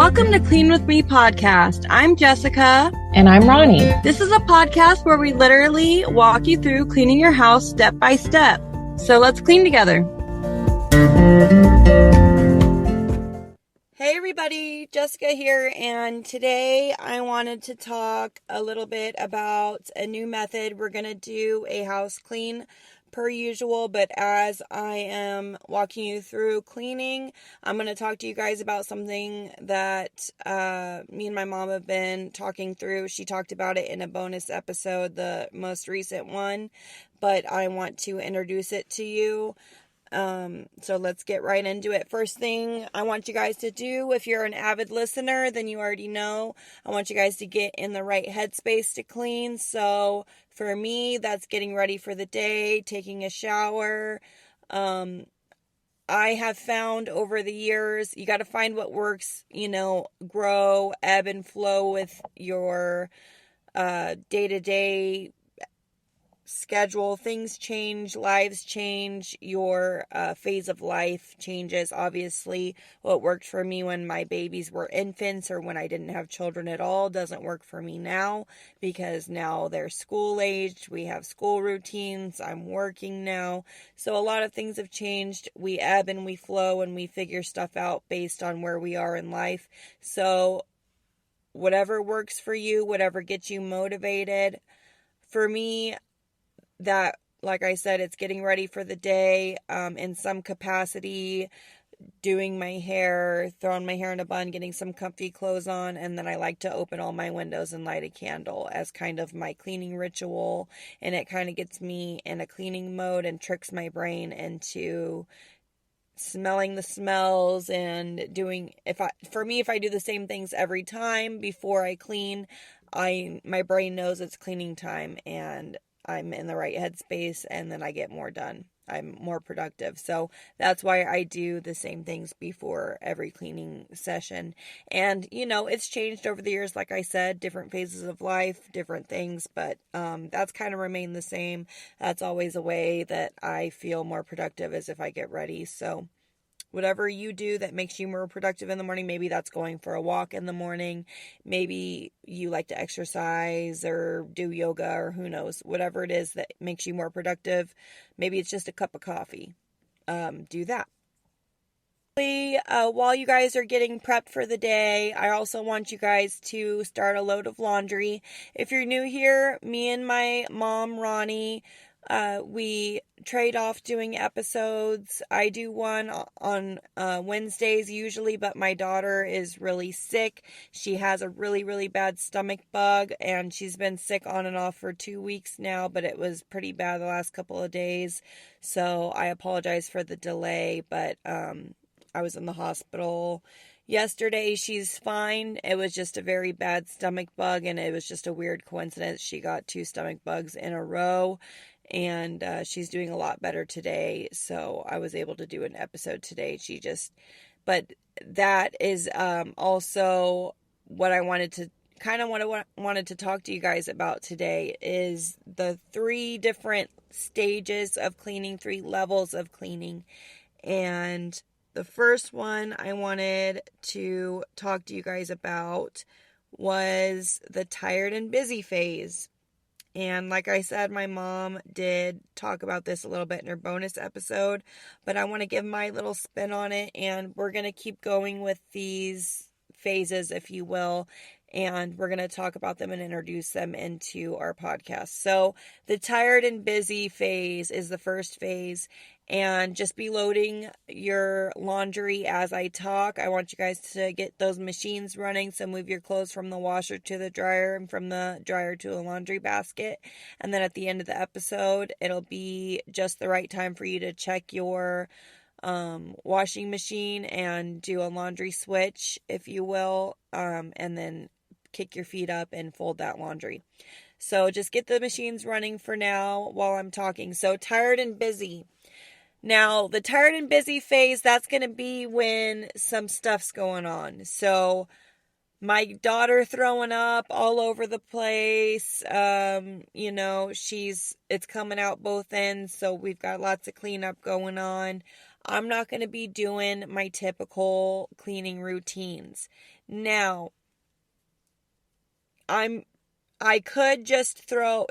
Welcome to Clean With Me podcast. I'm Jessica. And I'm Ronnie. This is a podcast where we literally walk you through cleaning your house step by step. So let's clean together. Hey everybody, Jessica here, and today I wanted to talk a little bit about a new method. We're going to do a house clean per usual, but as I am walking you through cleaning, I'm going to talk to you guys about something that me and my mom have been talking through. She talked about it in a bonus episode, the most recent one, but I want to introduce it to you. So let's get right into it. First thing I want you guys to do, if you're an avid listener, then you already know, I want you guys to get in the right headspace to clean. So for me, that's getting ready for the day, taking a shower. I have found over the years, you got to find what works, grow, ebb and flow with your day-to-day schedule. Things change, lives change, your phase of life changes. Obviously, what worked for me when my babies were infants or when I didn't have children at all doesn't work for me now, because now they're school aged. We have school routines. I'm working now. So a lot of things have changed. We ebb and we flow and we figure stuff out based on where we are in life. So whatever works for you, whatever gets you motivated. For me, that, like I said, it's getting ready for the day, in some capacity, doing my hair, throwing my hair in a bun, getting some comfy clothes on, and then I like to open all my windows and light a candle as kind of my cleaning ritual, and it kind of gets me in a cleaning mode and tricks my brain into smelling the smells and doing, if I do the same things every time before I clean, my brain knows it's cleaning time and I'm in the right headspace, and then I get more done. I'm more productive. So that's why I do the same things before every cleaning session. And, it's changed over the years. Like I said, different phases of life, different things, but that's kind of remained the same. That's always a way that I feel more productive, is if I get ready. So whatever you do that makes you more productive in the morning, maybe that's going for a walk in the morning. Maybe you like to exercise or do yoga, or who knows, whatever it is that makes you more productive. Maybe it's just a cup of coffee. Do that. While you guys are getting prepped for the day, I also want you guys to start a load of laundry. If you're new here, me and my mom, Ronnie, we trade off doing episodes. I do one on Wednesdays usually, but my daughter is really sick. She has a really, really bad stomach bug, and she's been sick on and off for 2 weeks now, but it was pretty bad the last couple of days. So I apologize for the delay, but I was in the hospital yesterday. She's fine. It was just a very bad stomach bug, and it was just a weird coincidence. She got 2 stomach bugs in a row. And she's doing a lot better today, so I was able to do an episode today. But that is also what I wanted to wanted to talk to you guys about today, is the 3 different stages of cleaning, 3 levels of cleaning. And the first one I wanted to talk to you guys about was the tired and busy phase. And like I said, my mom did talk about this a little bit in her bonus episode, but I want to give my little spin on it, and we're going to keep going with these phases, if you will, and we're going to talk about them and introduce them into our podcast. So the tired and busy phase is the first phase, and just be loading your laundry as I talk. I want you guys to get those machines running, so move your clothes from the washer to the dryer and from the dryer to a laundry basket, and then at the end of the episode, it'll be just the right time for you to check your washing machine and do a laundry switch, if you will, and then kick your feet up and fold that laundry. So just get the machines running for now while I'm talking. So tired and busy. Now, the tired and busy phase, that's going to be when some stuff's going on. So my daughter throwing up all over the place, it's coming out both ends, so we've got lots of cleanup going on. I'm not going to be doing my typical cleaning routines. Now, I could just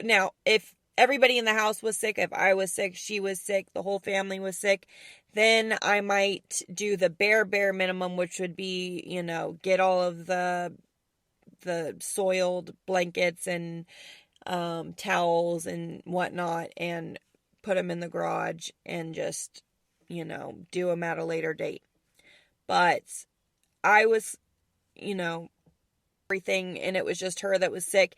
now, if everybody in the house was sick, if I was sick, she was sick, the whole family was sick, then I might do the bare minimum, which would be, get all of the soiled blankets and towels and whatnot and put them in the garage and just, do them at a later date. But I was, everything, and it was just her that was sick.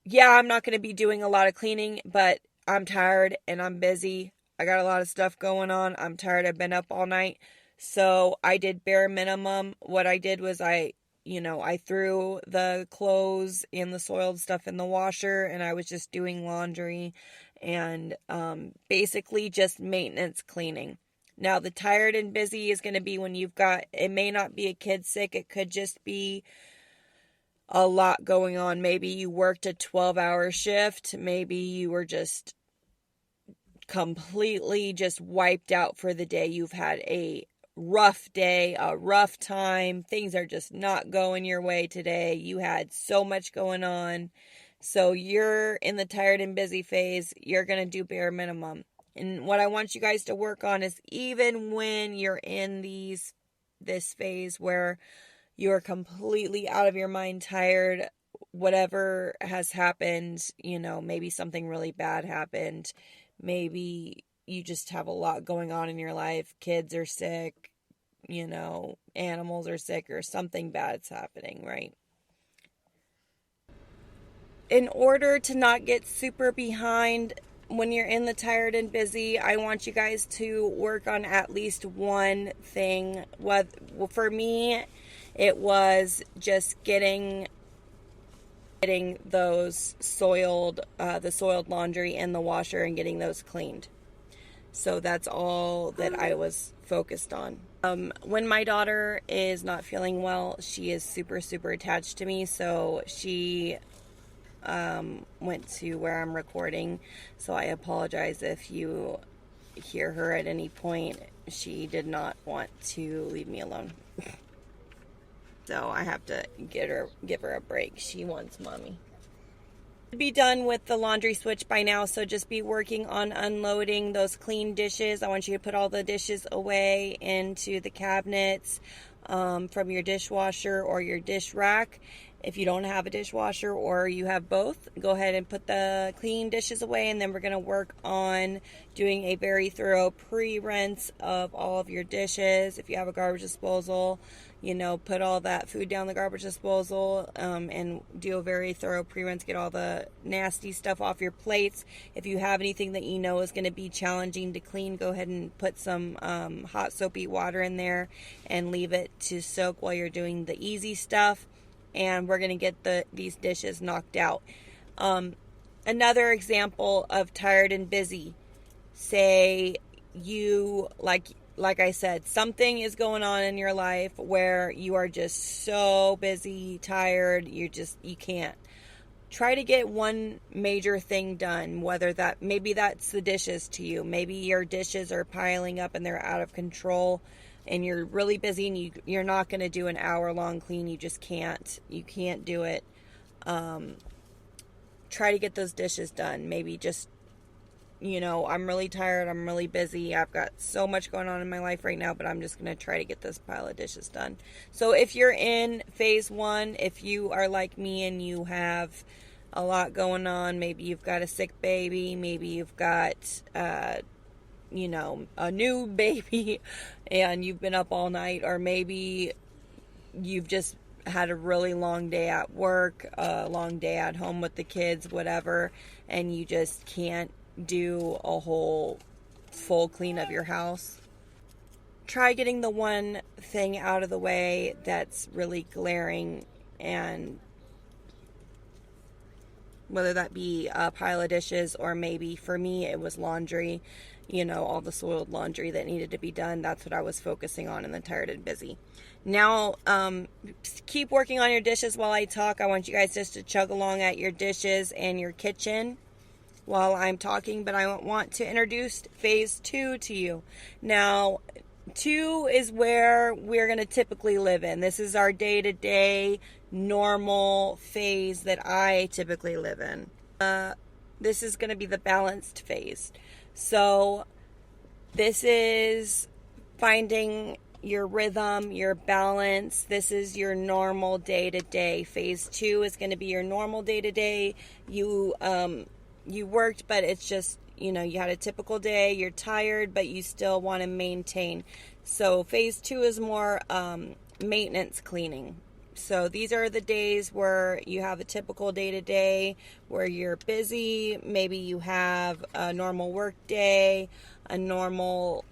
Yeah, I'm not going to be doing a lot of cleaning, but I'm tired and I'm busy. I got a lot of stuff going on. I'm tired. I've been up all night. So I did bare minimum. What I did was I threw the clothes and the soiled stuff in the washer, and I was just doing laundry and basically just maintenance cleaning. Now, the tired and busy is going to be when it may not be a kid sick. It could just be a lot going on. Maybe you worked a 12-hour shift. Maybe you were just completely just wiped out for the day. You've had a rough day, a rough time. Things are just not going your way today. You had so much going on. So you're in the tired and busy phase. You're going to do bare minimum. And what I want you guys to work on is, even when you're in this phase where you're completely out of your mind, tired, whatever has happened, maybe something really bad happened. Maybe you just have a lot going on in your life. Kids are sick, animals are sick, or something bad's happening, right? In order to not get super behind when you're in the tired and busy, I want you guys to work on at least one thing. For me, it was just getting those the soiled laundry in the washer and getting those cleaned. So that's all that I was focused on. When my daughter is not feeling well, she is super, super attached to me. So she went to where I'm recording. So I apologize if you hear her at any point. She did not want to leave me alone. So I have to give her a break. She wants mommy. Be done with the laundry switch by now, so just be working on unloading those clean dishes. I want you to put all the dishes away into the cabinets from your dishwasher or your dish rack. If you don't have a dishwasher or you have both, go ahead and put the clean dishes away, and then we're going to work on doing a very thorough pre-rinse of all of your dishes. If you have a garbage disposal, put all that food down the garbage disposal and do a very thorough pre-rinse. Get all the nasty stuff off your plates. If you have anything that is going to be challenging to clean, go ahead and put some hot soapy water in there and leave it to soak while you're doing the easy stuff. And we're going to get these dishes knocked out. Another example of tired and busy. Say you, like I said, something is going on in your life where you are just so busy, tired, you can't. Try to get one major thing done, maybe that's the dishes to you. Maybe your dishes are piling up and they're out of control, and you're really busy and you're not going to do an hour-long clean. You just can't. You can't do it. Try to get those dishes done. Maybe just, I'm really tired. I'm really busy. I've got so much going on in my life right now, but I'm just going to try to get this pile of dishes done. So if you're in phase one, if you are like me and you have a lot going on, maybe you've got a sick baby, maybe you've got, a new baby and you've been up all night, or maybe you've just had a really long day at work, a long day at home with the kids, whatever, and you just can't do a whole full clean of your house. Try getting the one thing out of the way that's really glaring, and whether that be a pile of dishes, or maybe for me it was laundry, all the soiled laundry that needed to be done. That's what I was focusing on in the tired and busy. Now, keep working on your dishes while I talk. I want you guys just to chug along at your dishes and your kitchen while I'm talking, but I want to introduce phase 2 to you. Now, 2 is where we're going to typically live in. This is our day-to-day normal phase that I typically live in. This is going to be the balanced phase. So this is finding your rhythm, your balance. This is your normal day-to-day. Phase 2 is going to be your normal day-to-day. You worked, but it's just, you had a typical day. You're tired, but you still want to maintain. So phase 2 is more maintenance cleaning. So these are the days where you have a typical day-to-day where you're busy. Maybe you have a normal work day, a normal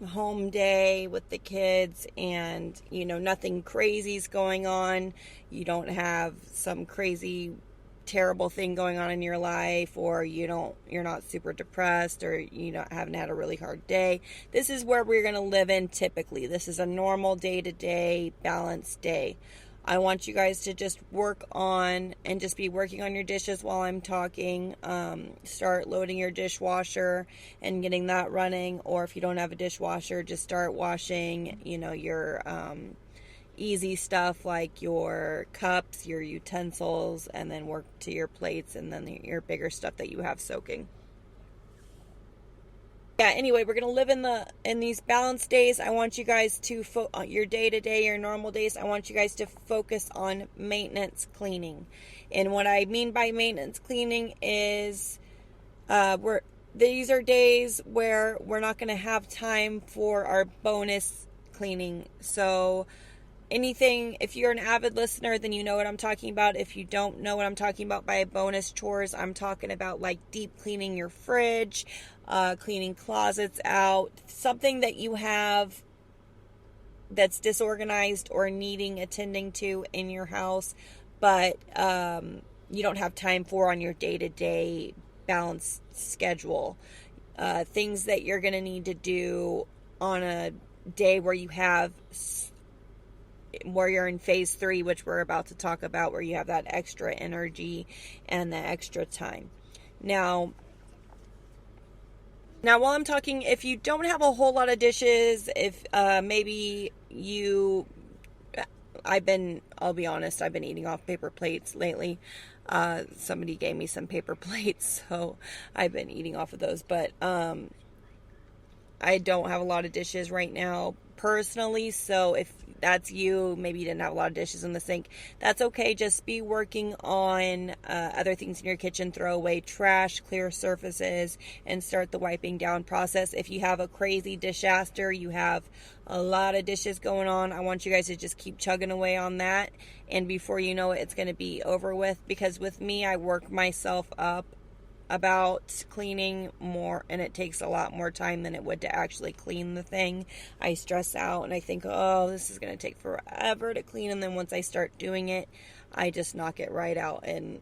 home day with the kids, and nothing crazy's going on. You don't have some crazy terrible thing going on in your life, or you're not super depressed, or haven't had a really hard day. This is where we're going to live in typically. This is a normal day-to-day balanced day. I want you guys to just work on and just be working on your dishes while I'm talking. Start loading your dishwasher and getting that running. Or if you don't have a dishwasher, just start washing, your easy stuff like your cups, your utensils, and then work to your plates and then your bigger stuff that you have soaking. Yeah, anyway, we're going to live in these balanced days. I want you guys to, your day-to-day, your normal days, I want you guys to focus on maintenance cleaning. And what I mean by maintenance cleaning is these are days where we're not going to have time for our bonus cleaning. So anything, if you're an avid listener, then you know what I'm talking about. If you don't know what I'm talking about by bonus chores, I'm talking about like deep cleaning your fridge, cleaning closets out, something that you have that's disorganized or needing attending to in your house, but you don't have time for on your day-to-day balanced schedule. Things that you're going to need to do on a day where you're in phase 3, which we're about to talk about, where you have that extra energy and the extra time. Now while I'm talking, if you don't have a whole lot of dishes, if maybe I'll be honest, I've been eating off paper plates lately. Somebody gave me some paper plates, so I've been eating off of those, but I don't have a lot of dishes right now personally, so if that's you, maybe you didn't have a lot of dishes in the sink, that's okay. Just be working on other things in your kitchen. Throw away trash, clear surfaces, and start the wiping down process. If you have a crazy disaster, you have a lot of dishes going on, I want you guys to just keep chugging away on that, and before you know it, it's going to be over with. Because with me, I work myself up about cleaning more, and it takes a lot more time than it would to actually clean the thing. I stress out and I think, oh, this is going to take forever to clean, and then once I start doing it, I just knock it right out. And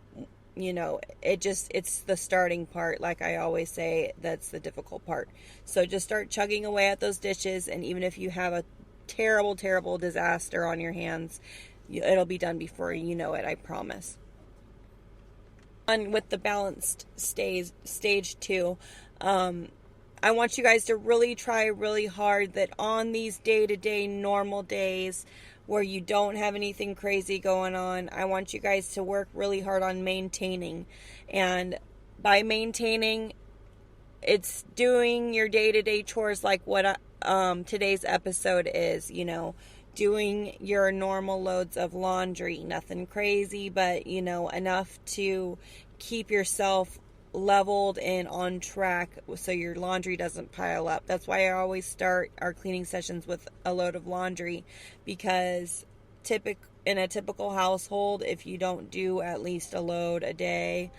it's the starting part, like I always say, that's the difficult part. So just start chugging away at those dishes, and even if you have a terrible, terrible disaster on your hands, it'll be done before you know it, I promise. On with the balanced stage 2, I want you guys to really try really hard that on these day-to-day normal days where you don't have anything crazy going on, I want you guys to work really hard on maintaining. And by maintaining, it's doing your day-to-day chores like what today's episode is, doing your normal loads of laundry. Nothing crazy, but enough to keep yourself leveled and on track so your laundry doesn't pile up. That's why I always start our cleaning sessions with a load of laundry, because in a typical household, if you don't do at least a load a day,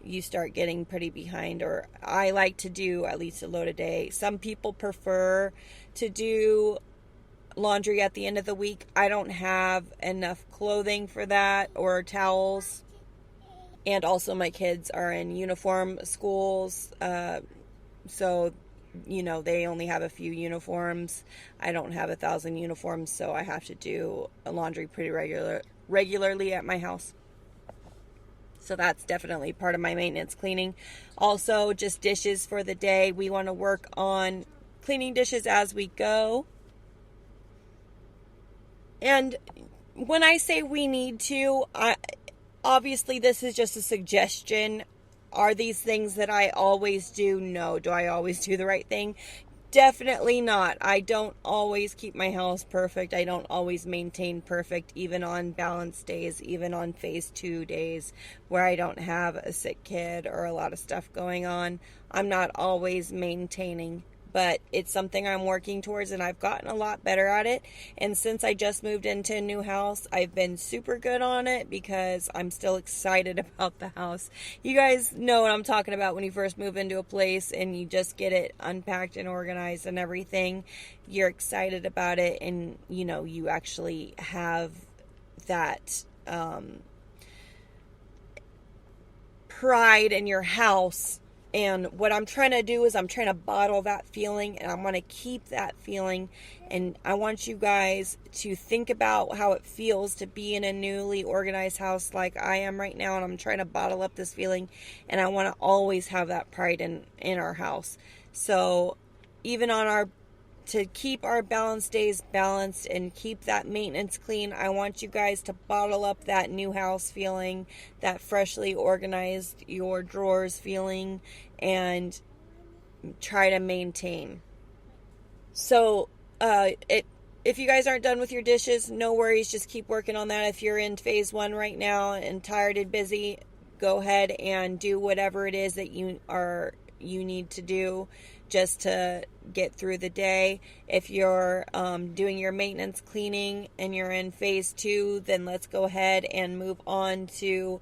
you start getting pretty behind. Or I like to do at least a load a day. Some people prefer to do laundry at the end of the week. I don't have enough clothing for that, or towels, and also my kids are in uniform schools, so they only have a few uniforms. I don't have 1,000 uniforms, so I have to do laundry pretty regularly at my house. So that's definitely part of my maintenance cleaning. Also, just dishes for the day. We want to work on cleaning dishes as we go. And when I say we need to, obviously this is just a suggestion. Are these things that I always do? No. Do I always do the right thing? Definitely not. I don't always keep my house perfect. I don't always maintain perfect, even on balanced days, even on phase 2 days where I don't have a sick kid or a lot of stuff going on. I'm not always maintaining, but it's something I'm working towards, and I've gotten a lot better at it. And since I just moved into a new house, I've been super good on it because I'm still excited about the house. You guys know what I'm talking about when you first move into a place and you just get it unpacked and organized and everything. You're excited about it, and you actually have that pride in your house. And what I'm trying to do is I'm trying to bottle that feeling, and I want to keep that feeling. And I want you guys to think about how it feels to be in a newly organized house like I am right now. And I'm trying to bottle up this feeling, and I want to always have that pride in our house. So even to keep our balance days balanced and keep that maintenance clean, I want you guys to bottle up that new house feeling, that freshly organized your drawers feeling, and try to maintain. So if you guys aren't done with your dishes, no worries, just keep working on that. If you're in phase 1 right now and tired and busy, go ahead and do whatever it is that you need to do just to get through the day. If you're doing your maintenance cleaning and you're in phase 2, then let's go ahead and move on to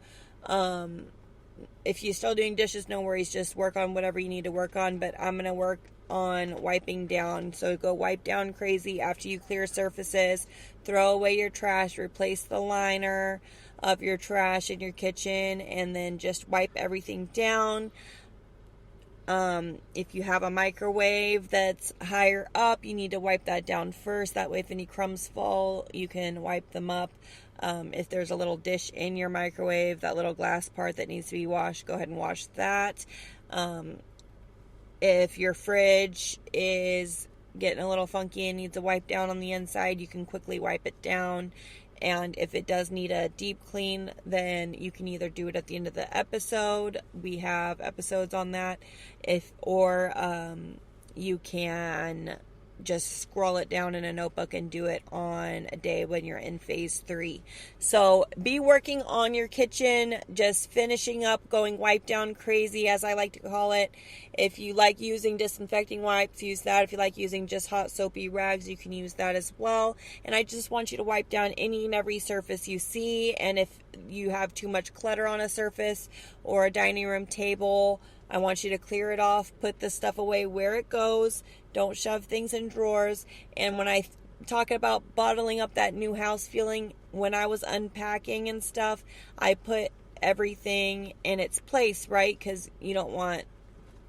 if you're still doing dishes, no worries, just work on whatever you need to work on. But I'm going to work on wiping down. So go wipe down crazy after you clear surfaces. Throw away your trash, replace the liner of your trash in your kitchen, and then just wipe everything down. If you have a microwave that's higher up, you need to wipe that down first. That way, if any crumbs fall, you can wipe them up. If there's a little dish in your microwave, that little glass part that needs to be washed, go ahead and wash that. If your fridge is getting a little funky and needs a wipe down on the inside, you can quickly wipe it down. And if it does need a deep clean, then you can either do it at the end of the episode. We have episodes on that. Or you can just scroll it down in a notebook and do it on a day when you're in phase 3. So be working on your kitchen, just finishing up, going wipe down crazy, as I like to call it. If you like using disinfecting wipes, use that. If you like using just hot soapy rags, you can use that as well. And I just want you to wipe down any and every surface you see. And if you have too much clutter on a surface or a dining room table, I want you to clear it off, put the stuff away where it goes. Don't shove things in drawers. And when I talk about bottling up that new house feeling, when I was unpacking and stuff, I put everything in its place, right? Because you don't want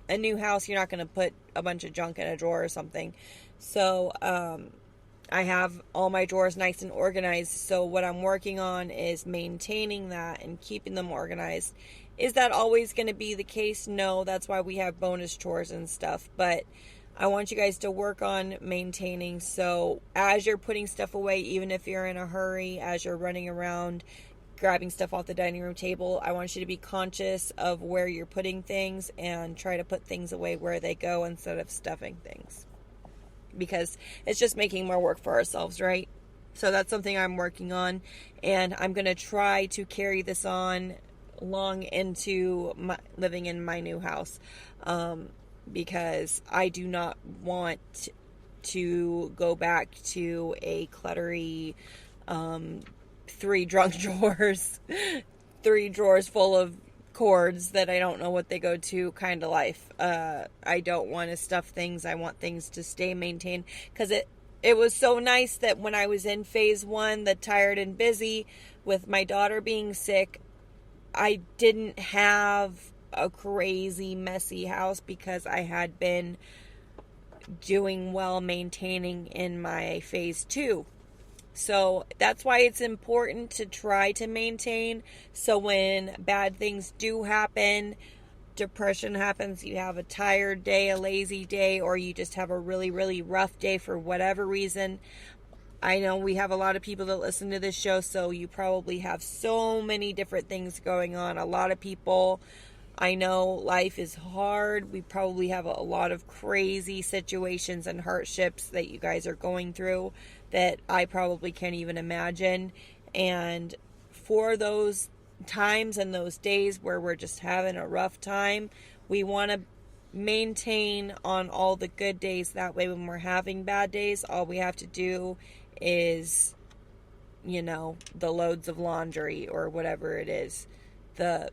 a new house. You're not going to put a bunch of junk in a drawer or something. So I have all my drawers nice and organized. So what I'm working on is maintaining that and keeping them organized. Is that always going to be the case? No, that's why we have bonus chores and stuff. But I want you guys to work on maintaining. So as you're putting stuff away, even if you're in a hurry, as you're running around grabbing stuff off the dining room table, I want you to be conscious of where you're putting things and try to put things away where they go instead of stuffing things. Because it's just making more work for ourselves, right? So that's something I'm working on. And I'm going to try to carry this on long into living in my new house, because I do not want to go back to a cluttery 3 drunk drawers, 3 drawers full of cords that I don't know what they go to kind of life. I don't want to stuff things. I want things to stay maintained, because it was so nice that when I was in phase 1, the tired and busy, with my daughter being sick, I didn't have a crazy messy house because I had been doing well maintaining in my phase 2. So that's why it's important to try to maintain. So when bad things do happen, depression happens, you have a tired day, a lazy day, or you just have a really, really rough day for whatever reason. I know we have a lot of people that listen to this show, so you probably have so many different things going on. A lot of people, I know life is hard. We probably have a lot of crazy situations and hardships that you guys are going through that I probably can't even imagine. And for those times and those days where we're just having a rough time, we want to maintain on all the good days. That way when we're having bad days, all we have to do is, the loads of laundry or whatever it is, the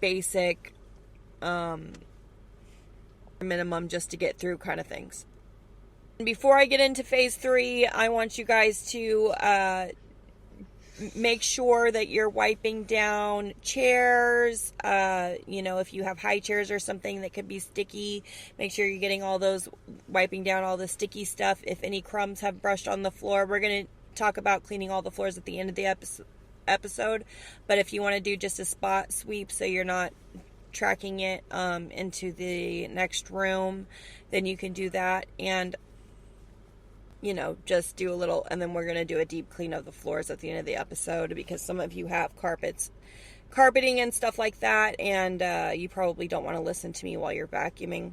basic minimum just to get through kind of things. And before I get into phase 3, I want you guys to make sure that you're wiping down chairs. If you have high chairs or something that could be sticky, make sure you're getting wiping down all the sticky stuff. If any crumbs have brushed on the floor, we're going to talk about cleaning all the floors at the end of the episode. But if you want to do just a spot sweep so you're not tracking it into the next room, then you can do that. And just do a little, and then we're going to do a deep clean of the floors at the end of the episode, because some of you have carpeting and stuff like that, and you probably don't want to listen to me while you're vacuuming.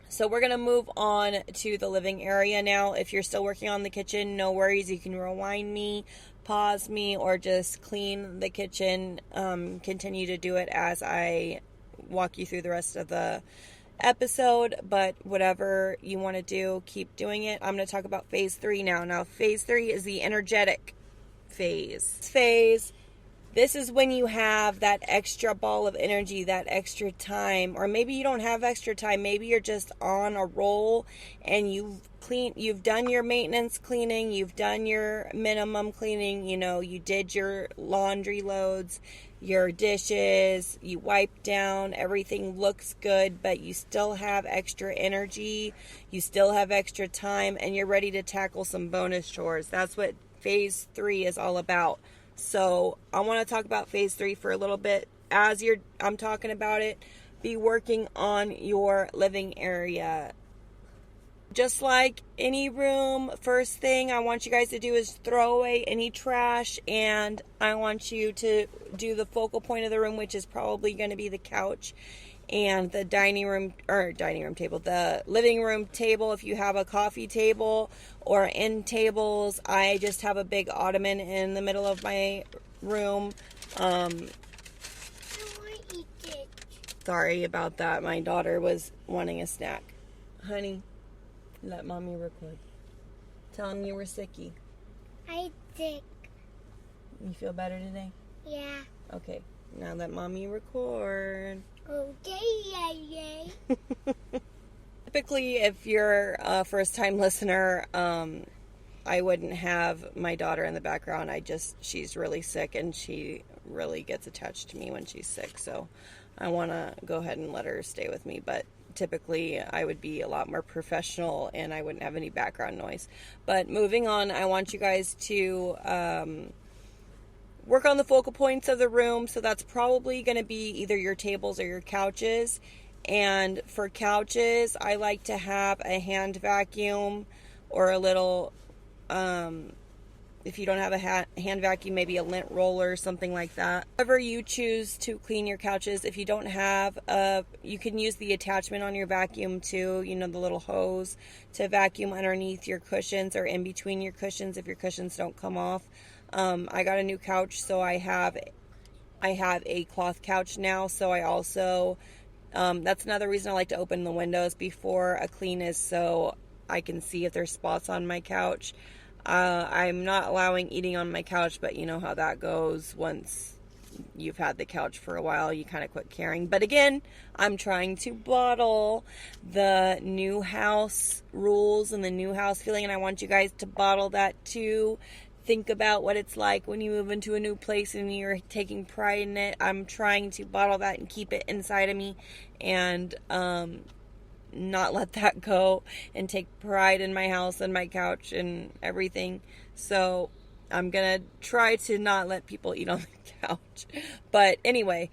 So we're going to move on to the living area now. If you're still working on the kitchen, no worries. You can rewind me, pause me, or just clean the kitchen. Continue to do it as I walk you through the rest of the episode, but whatever you want to do, keep doing it. I'm going to talk about phase 3 now. Now, phase 3 is the energetic phase. This is when you have that extra ball of energy, that extra time, or maybe you don't have extra time. Maybe you're just on a roll and you've done your maintenance cleaning, you've done your minimum cleaning, you did your laundry loads, your dishes, you wipe down, everything looks good, but you still have extra energy, you still have extra time, and you're ready to tackle some bonus chores. That's what phase 3 is all about. So I want to talk about phase 3 for a little bit. I'm talking about it, be working on your living area. Just like any room, first thing I want you guys to do is throw away any trash, and I want you to do the focal point of the room, which is probably going to be the couch and the the living room table. If you have a coffee table or end tables, I just have a big ottoman in the middle of my room. I want to eat it. Sorry about that. My daughter was wanting a snack. Honey, let mommy record. Tell him you were sicky. I'm sick. You feel better today? Yeah. Okay. Now let mommy record. Okay, yay. Typically, if you're a first-time listener, I wouldn't have my daughter in the background. She's really sick, and she really gets attached to me when she's sick. So I want to go ahead and let her stay with me. But typically, I would be a lot more professional, and I wouldn't have any background noise. But moving on, I want you guys to work on the focal points of the room. So that's probably going to be either your tables or your couches. And for couches, I like to have a hand vacuum or a little, if you don't have a hand vacuum, maybe a lint roller or something like that. However you choose to clean your couches. If you don't have you can use the attachment on your vacuum too, the little hose to vacuum underneath your cushions or in between your cushions if your cushions don't come off. I got a new couch, so I have a cloth couch now. So I also, that's another reason I like to open the windows before a clean, is so I can see if there's spots on my couch. I'm not allowing eating on my couch, but you know how that goes. Once you've had the couch for a while, you kind of quit caring. But again, I'm trying to bottle the new house rules and the new house feeling, and I want you guys to bottle that too. Think about what it's like when you move into a new place and you're taking pride in it. I'm trying to bottle that and keep it inside of me, and not let that go, and take pride in my house and my couch and everything. So I'm going to try to not let people eat on the couch. But anyway,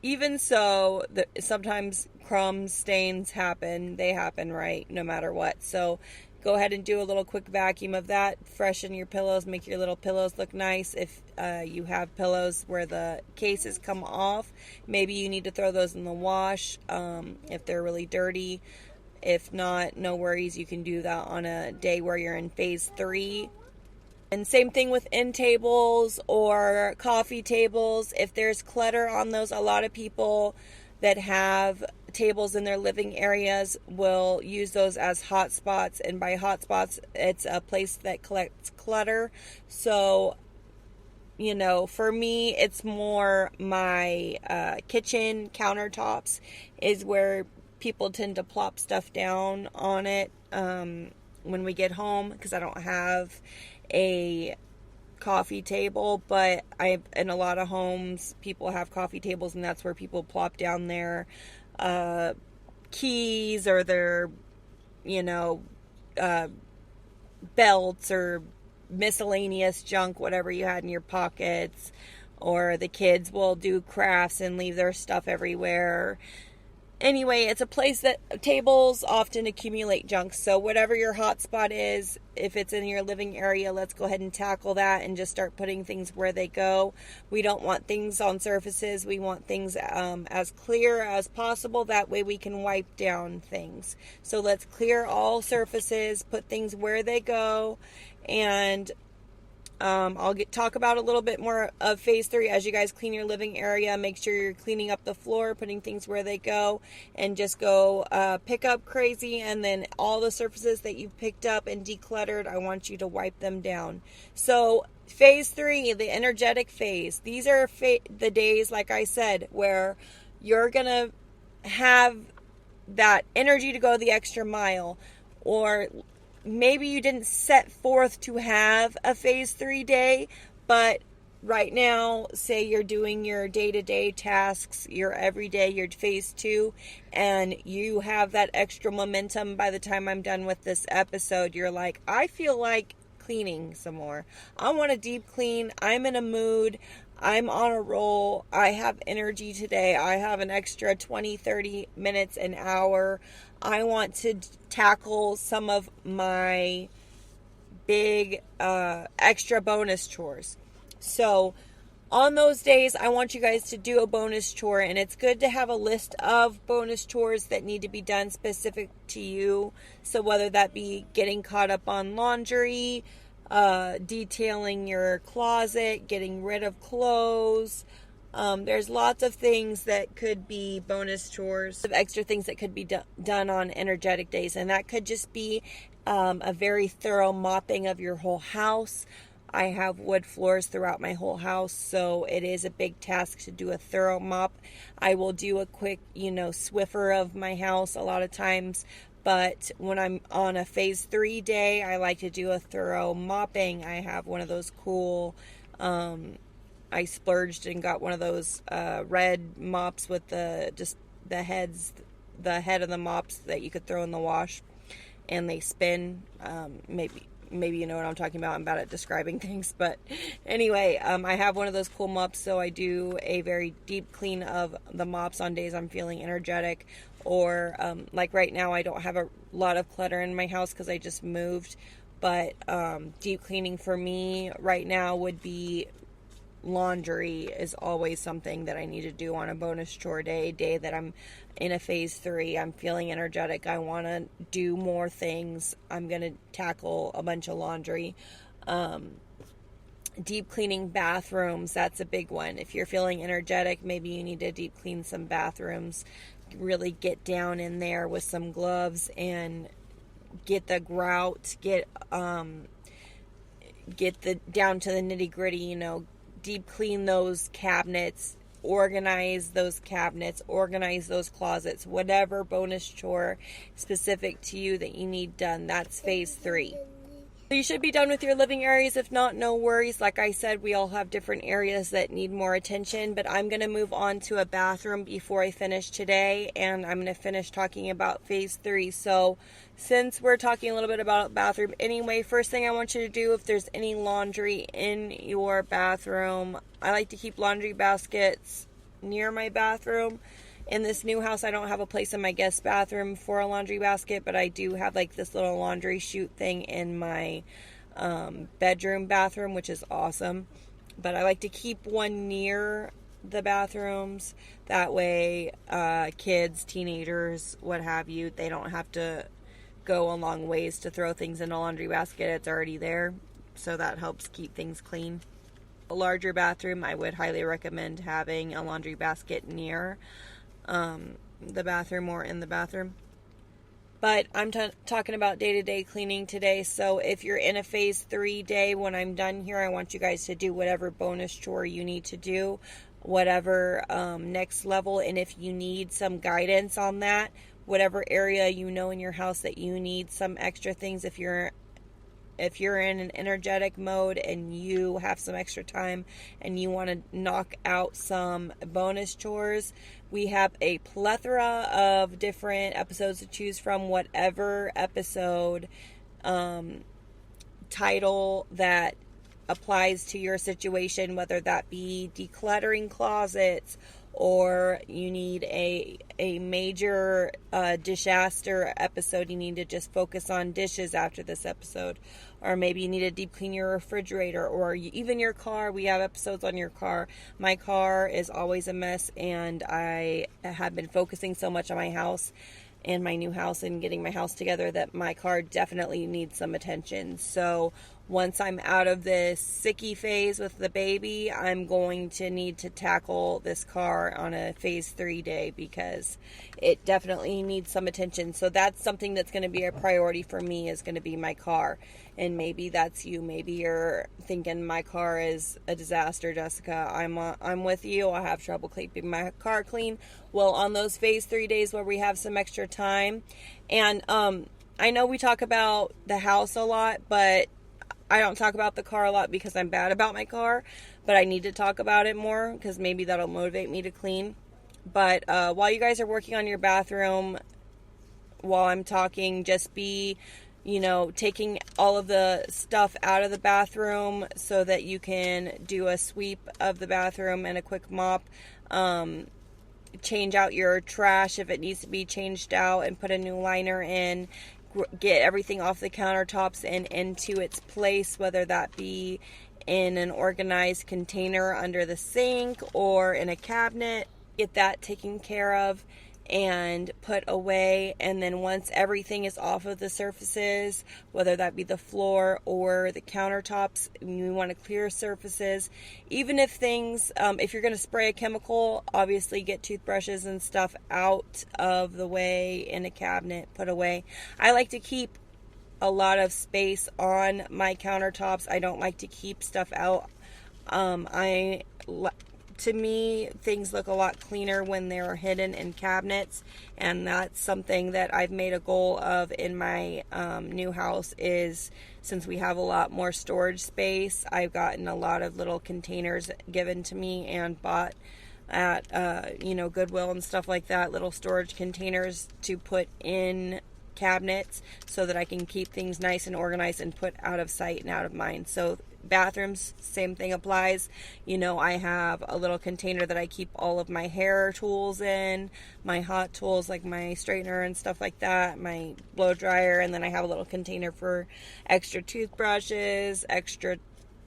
even so, sometimes crumbs, stains happen. They happen, right? No matter what. So go ahead and do a little quick vacuum of that. Freshen your pillows. Make your little pillows look nice. If you have pillows where the cases come off, maybe you need to throw those in the wash if they're really dirty. If not, no worries. You can do that on a day where you're in phase 3. And same thing with end tables or coffee tables. If there's clutter on those, a lot of people that have tables in their living areas will use those as hot spots. And by hot spots, it's a place that collects clutter. So, you know, for me, it's more my kitchen countertops is where people tend to plop stuff down on it when we get home, because I don't have a coffee table, but in a lot of homes people have coffee tables, and that's where people plop down their keys or their, you know, belts or miscellaneous junk, whatever you had in your pockets. Or the kids will do crafts and leave their stuff everywhere. Anyway, it's a place that tables often accumulate junk. So whatever your hot spot is, if it's in your living area, let's go ahead and tackle that and just start putting things where they go. We don't want things on surfaces. We want things as clear as possible. That way we can wipe down things. So let's clear all surfaces, put things where they go, and I'll talk about a little bit more of phase 3 as you guys clean your living area. Make sure you're cleaning up the floor, putting things where they go, and just go pick up crazy. And then all the surfaces that you've picked up and decluttered, I want you to wipe them down. So phase 3, the energetic phase. These are the days, like I said, where you're going to have that energy to go the extra mile. Or maybe you didn't set forth to have a phase 3 day, but right now, say you're doing your day-to-day tasks, your everyday, your phase 2, and you have that extra momentum. By the time I'm done with this episode, you're like, I feel like cleaning some more. I want to deep clean. I'm in a mood. I'm on a roll. I have energy today. I have an extra 20, 30 minutes, an hour. I want to tackle some of my big extra bonus chores. So on those days, I want you guys to do a bonus chore, and it's good to have a list of bonus chores that need to be done specific to you. So whether that be getting caught up on laundry, detailing your closet, getting rid of clothes. There's lots of things that could be bonus chores, extra things that could be done on energetic days. And that could just be a very thorough mopping of your whole house. I have wood floors throughout my whole house, so it is a big task to do a thorough mop. I will do a quick, Swiffer of my house a lot of times. But when I'm on a phase 3 day, I like to do a thorough mopping. I have one of those cool, I splurged and got one of those red mops with the head of the mops that you could throw in the wash, and they spin. Maybe you know what I'm talking about. I'm bad at describing things, but anyway, I have one of those cool mops, so I do a very deep clean of the mops on days I'm feeling energetic. Or like right now, I don't have a lot of clutter in my house because I just moved. But deep cleaning for me right now would be laundry. Is always something that I need to do on a bonus chore day that I'm in a phase 3. I'm feeling energetic. I want to do more things. I'm going to tackle a bunch of laundry. Deep cleaning bathrooms, that's a big one. If you're feeling energetic, maybe you need to deep clean some bathrooms. Really get down in there with some gloves and get the grout, get the down to the nitty gritty, deep clean those cabinets, organize those cabinets, organize those closets, whatever bonus chore specific to you that you need done. That's phase 3. You should be done with your living areas. If not, no worries. Like I said, we all have different areas that need more attention, but I'm going to move on to a bathroom before I finish today, and I'm going to finish talking about phase 3. So since we're talking a little bit about bathroom anyway, first thing I want you to do, if there's any laundry in your bathroom, I like to keep laundry baskets near my bathroom. In this new house, I don't have a place in my guest bathroom for a laundry basket, but I do have like this little laundry chute thing in my bedroom bathroom, which is awesome. But I like to keep one near the bathrooms. That way, kids, teenagers, what have you, they don't have to go a long ways to throw things in a laundry basket. It's already there. So that helps keep things clean. A larger bathroom, I would highly recommend having a laundry basket near the bathroom or in the bathroom. But I'm talking about day-to-day cleaning today. So if you're in a phase 3 day, when I'm done here, I want you guys to do whatever bonus chore you need to do, whatever next level. And if you need some guidance on that, whatever area you know in your house that you need some extra things, if you're in an energetic mode and you have some extra time and you want to knock out some bonus chores, we have a plethora of different episodes to choose from. Whatever episode title that applies to your situation, whether that be decluttering closets, or you need a major disaster episode, you need to just focus on dishes after this episode, or maybe you need to deep clean your refrigerator, or even your car. We have episodes on your car. My car is always a mess, and I have been focusing so much on my house and my new house and getting my house together that my car definitely needs some attention. So once I'm out of this sicky phase with the baby, I'm going to need to tackle this car on a phase 3 day because it definitely needs some attention. So that's something that's going to be a priority for me, is going to be my car. And maybe that's you. Maybe you're thinking my car is a disaster, Jessica. I'm with you. I have trouble keeping my car clean. Well, on those phase 3 days where we have some extra time, and I know we talk about the house a lot, but I don't talk about the car a lot because I'm bad about my car, but I need to talk about it more because maybe that'll motivate me to clean. But while you guys are working on your bathroom, while I'm talking, just be, taking all of the stuff out of the bathroom so that you can do a sweep of the bathroom and a quick mop. Change out your trash if it needs to be changed out and put a new liner in. Get everything off the countertops and into its place, whether that be in an organized container under the sink or in a cabinet. Get that taken care of and put away. And then once everything is off of the surfaces, whether that be the floor or the countertops, you want to clear surfaces. Even if things, if you're going to spray a chemical, obviously get toothbrushes and stuff out of the way in a cabinet, put away. I like to keep a lot of space on my countertops. I don't like to keep stuff out. To me, things look a lot cleaner when they're hidden in cabinets, and that's something that I've made a goal of in my new house. Is since we have a lot more storage space, I've gotten a lot of little containers given to me and bought at Goodwill and stuff like that, little storage containers to put in cabinets so that I can keep things nice and organized and put out of sight and out of mind. So bathrooms, same thing applies. I have a little container that I keep all of my hair tools in, my hot tools like my straightener and stuff like that, my blow dryer, and then I have a little container for extra toothbrushes, extra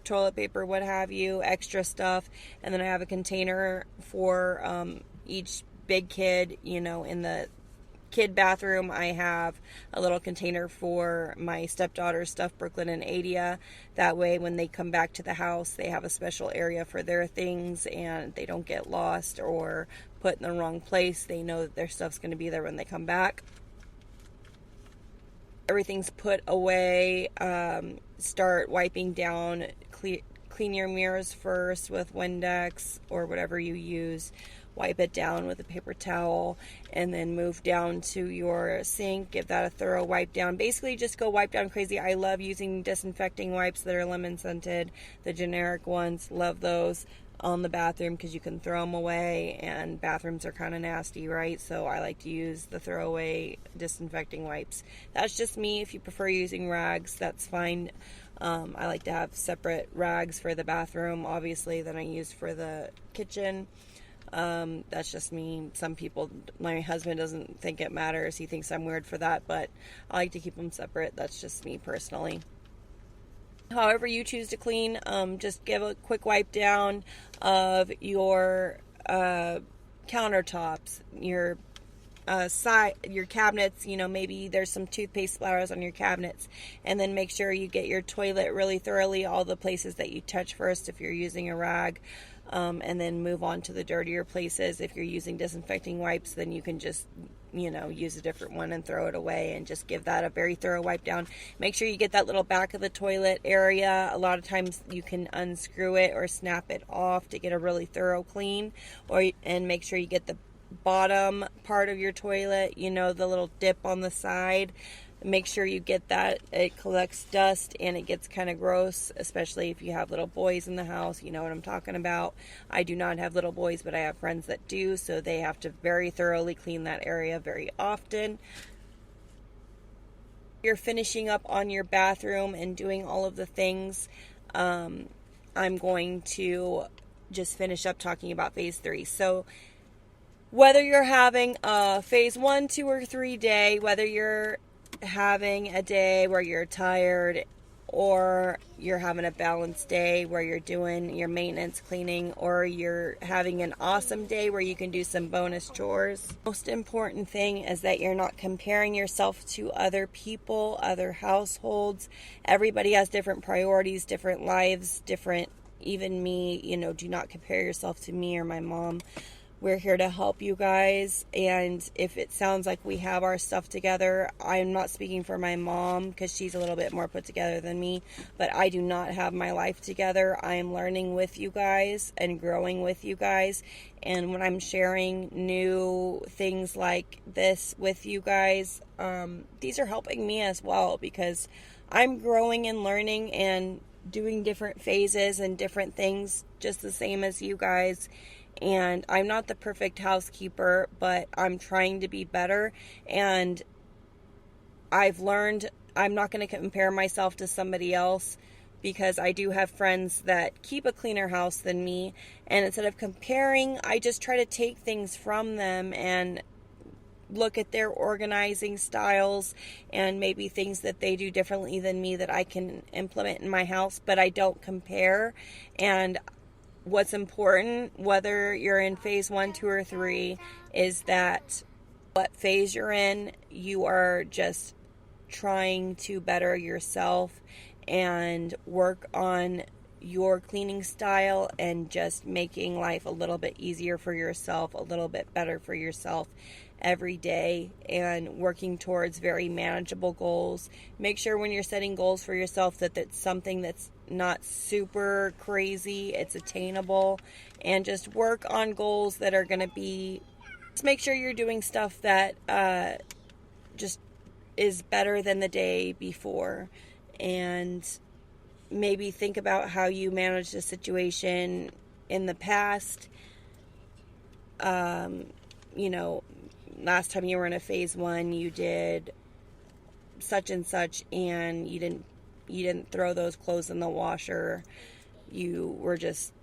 toilet paper, what have you, extra stuff. And then I have a container for each big kid. In the kid bathroom, I have a little container for my stepdaughters' stuff, Brooklyn and Adia. That way when they come back to the house, they have a special area for their things and they don't get lost or put in the wrong place. They know that their stuff's going to be there when they come back. Everything's put away. Start wiping down. Clean your mirrors first with Windex or whatever you use. Wipe it down with a paper towel, and then move down to your sink. Give that a thorough wipe down. Basically, just go wipe down crazy. I love using disinfecting wipes that are lemon scented. The generic ones, love those on the bathroom because you can throw them away, and bathrooms are kind of nasty, right? So I like to use the throwaway disinfecting wipes. That's just me. If you prefer using rags, that's fine. I like to have separate rags for the bathroom, obviously, than I use for the kitchen. That's just me. Some people, my husband doesn't think it matters. He thinks I'm weird for that, but I like to keep them separate. That's just me personally. However you choose to clean, just give a quick wipe down of your countertops, your your cabinets. Maybe there's some toothpaste splatters on your cabinets, and then make sure you get your toilet really thoroughly, all the places that you touch first if you're using a rag, and then move on to the dirtier places. If you're using disinfecting wipes, then you can just use a different one and throw it away, and just give that a very thorough wipe down. Make sure you get that little back of the toilet area. A lot of times you can unscrew it or snap it off to get a really thorough clean, and make sure you get the bottom part of your toilet, the little dip on the side. Make sure you get that. It collects dust and it gets kind of gross, especially if you have little boys in the house. You know what I'm talking about. I do not have little boys, but I have friends that do, so they have to very thoroughly clean that area very often. You're finishing up on your bathroom and doing all of the things. I'm going to just finish up talking about phase 3. So whether you're having a phase 1, 2, or 3 day, whether you're having a day where you're tired, or you're having a balanced day where you're doing your maintenance cleaning, or you're having an awesome day where you can do some bonus chores, most important thing is that you're not comparing yourself to other people, other households. Everybody has different priorities, different lives, different, even me. Do not compare yourself to me or my mom. We're here to help you guys, and if it sounds like we have our stuff together, I'm not speaking for my mom because she's a little bit more put together than me, but I do not have my life together. I am learning with you guys and growing with you guys, and when I'm sharing new things like this with you guys, these are helping me as well, because I'm growing and learning and doing different phases and different things just the same as you guys. And I'm not the perfect housekeeper, but I'm trying to be better. And I've learned I'm not going to compare myself to somebody else, because I do have friends that keep a cleaner house than me. And instead of comparing, I just try to take things from them and look at their organizing styles and maybe things that they do differently than me that I can implement in my house, but I don't compare. And what's important, whether you're in phase 1, 2, or 3, is that what phase you're in, you are just trying to better yourself and work on your cleaning style and just making life a little bit easier for yourself, a little bit better for yourself every day, and working towards very manageable goals. Make sure when you're setting goals for yourself that it's something that's not super crazy, it's attainable, and just work on goals that are going to be, just make sure you're doing stuff that just is better than the day before, and maybe think about how you managed a situation in the past. Last time you were in a phase 1, you did such and such, and you didn't throw those clothes in the washer. You just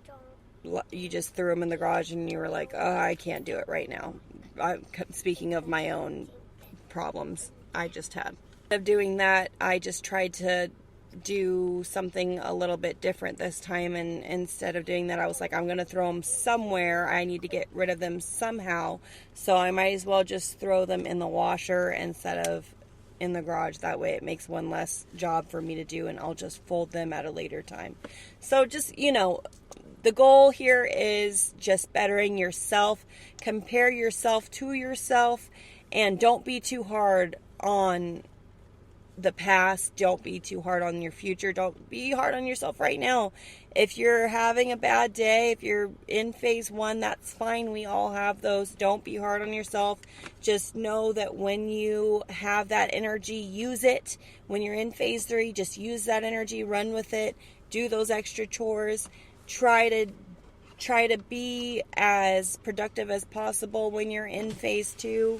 threw them in the garage, and you were like, oh, I can't do it right now. Speaking of my own problems I just had. Instead of doing that, I just tried to do something a little bit different this time, and instead of doing that, I was like, I'm going to throw them somewhere. I need to get rid of them somehow, so I might as well just throw them in the washer instead of in the garage. That way it makes one less job for me to do, and I'll just fold them at a later time. So just, the goal here is just bettering yourself. Compare yourself to yourself, and don't be too hard on the past. Don't be too hard on your future. Don't be hard on yourself right now. If you're having a bad day, if you're in phase 1, that's fine. We all have those. Don't be hard on yourself. Just know that when you have that energy, use it. When you're in phase 3, just use that energy, run with it, do those extra chores. Try to be as productive as possible when you're in phase 2.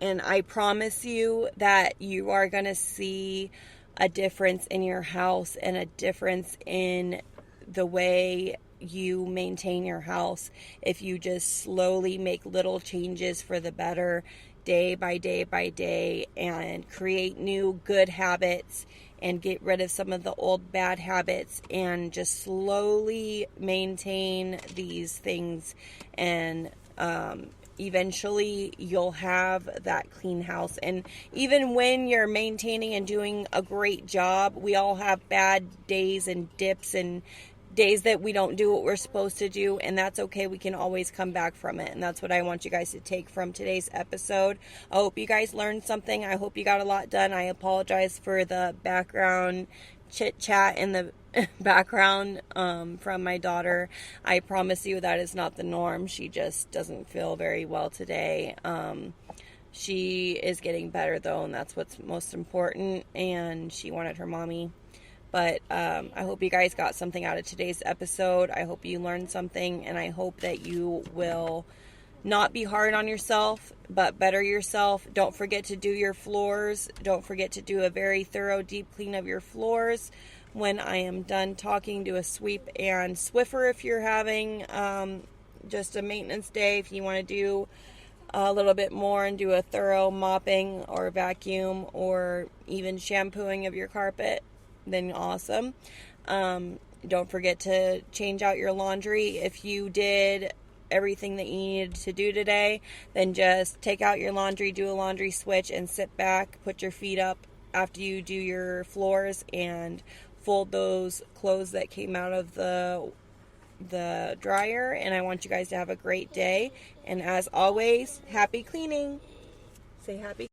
And I promise you that you are going to see a difference in your house and a difference in the way you maintain your house if you just slowly make little changes for the better day by day by day and create new good habits and get rid of some of the old bad habits and just slowly maintain these things, and eventually you'll have that clean house. And even when you're maintaining and doing a great job, we all have bad days and dips and days that we don't do what we're supposed to do, and that's okay. We can always come back from it, and that's what I want you guys to take from today's episode. I hope you guys learned something. I hope you got a lot done. I apologize for the background chit chat in the background from my daughter. I promise you that is not the norm. She just doesn't feel very well today. She is getting better though, and that's what's most important, and she wanted her mommy. But I hope you guys got something out of today's episode. I hope you learned something, and I hope that you will not be hard on yourself, but better yourself. Don't forget to do your floors. Don't forget to do a very thorough deep clean of your floors. When I am done talking, do a sweep and Swiffer if you're having just a maintenance day. If you want to do a little bit more and do a thorough mopping or vacuum or even shampooing of your carpet, then awesome. Don't forget to change out your laundry. If you did everything that you needed to do today, then just take out your laundry, do a laundry switch, and sit back, put your feet up after you do your floors, and fold those clothes that came out of the dryer. And I want you guys to have a great day, and as always, happy cleaning. Say happy